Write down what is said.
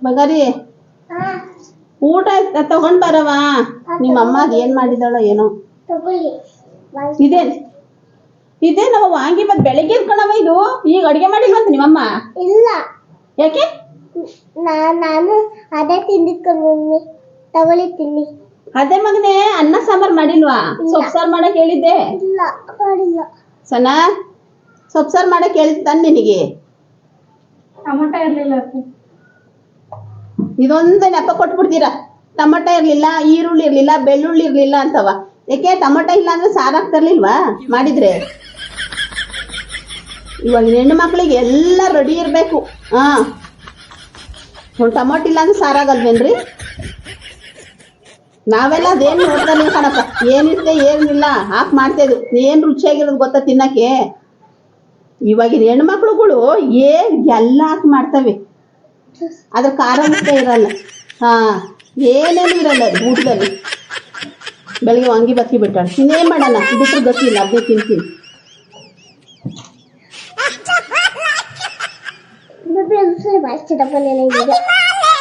ಬಗಾರಿ ಊಟ ತಗೊಂಡ್ ಬರವ. ನಿಮ್ಮಮ್ಮ ಅದೇನ್ ಮಾಡಿದಾಳೋ ಏನೋ. ಇದೇ ನಾವು ವಾಂಗಿ ಮತ್ ಬೆಳಿಗ್ಗೆ ಕಣವ ಇದು. ಈಗ ಅಡಿಗೆ ಮಾಡಿಲ್ವಂತ ನಿಮ್ಮಮ್ಮ? ಇಲ್ಲ. ಯಾಕೆ? ನಾನು ಅದೇ ತಿಂದಿಟ್ಕೊಂಡು ತಗೊಳ್ಳಿ ತಿನ್ನಿ. ಅದೇ ಮಗನೇ ಅನ್ನ ಸಾಂಬಾರ್ ಮಾಡಿಲ್ವಾ? ಸೊಪ್ಪು ಸಾರು ಮಾಡಕ್ ಹೇಳಿದ್ದೆ. ಇಲ್ಲ ಮಾಡಿಲ್ಲ. ಸಣ್ಣ ಸೊಪ್ಪು ಸಾರು ಮಾಡಕ್ ಹೇಳಿದ್ದ ನಿನಗೆ. ಟೊಮೊಟೊ ಇರ್ಲಿಲ್ಲ. ಇದೊಂದು ನೆಪ ಕೊಟ್ಬಿಡ್ತೀರಾ. ಟೊಮೊಟೊ ಇರ್ಲಿಲ್ಲ, ಈರುಳ್ಳಿ ಇರ್ಲಿಲ್ಲ, ಬೆಳ್ಳುಳ್ಳಿ ಇರ್ಲಿಲ್ಲ ಅಂತವ. ಯಾಕೆ ಟೊಮೊಟೊ ಇಲ್ಲ ಅಂದ್ರೆ ಸಾರು ಹಾಕ್ತಿರ್ಲಿಲ್ವಾ ಮಾಡಿದ್ರೆ? ಇವಾಗ ಹೆಣ್ಣು ಮಕ್ಳಿಗೆ ಎಲ್ಲ ರೆಡಿ ಇರ್ಬೇಕು. ಒಂದು ಟೊಮೊಟೊ ಇಲ್ಲ ಅಂದ್ರೆ ಸಾರಾಗಲ್ವೇನ್ರಿ? ನಾವೆಲ್ಲ ಅದೇನು ನೋಡ್ತಾನೆ ಕಣಪ್ಪ. ಏನಿರುತ್ತೆ ಏನಿಲ್ಲ ಹಾಕಿ ಮಾಡ್ತೇದು. ಏನ್ ರುಚಿಯಾಗಿರೋದು ಗೊತ್ತಾ ತಿನ್ನಕ್ಕೆ? ಇವಾಗಿನ ಹೆಣ್ಮಕ್ಳುಗಳು ಎಲ್ಲ ಹಾಕಿ ಮಾಡ್ತವೆ. ಅದ್ರ ಖಾರ ಮುಖ್ಯ ಇರಲ್ಲ. ಏನೇನು ಇರಲ್ಲ ಊಟದಲ್ಲಿ. ಬೆಳಿಗ್ಗೆ ವಾಂಗಿ ಬತ್ತಿ ಬಿಟ್ಟಾಳ. ಇನ್ನೇನ್ ಮಾಡೋಣ, ಬಿಟ್ಟರು ಗೊತ್ತಿಲ್ಲ. ಅದೇ ತಿಂತೀನಿ. Maybe I'm sorry, but I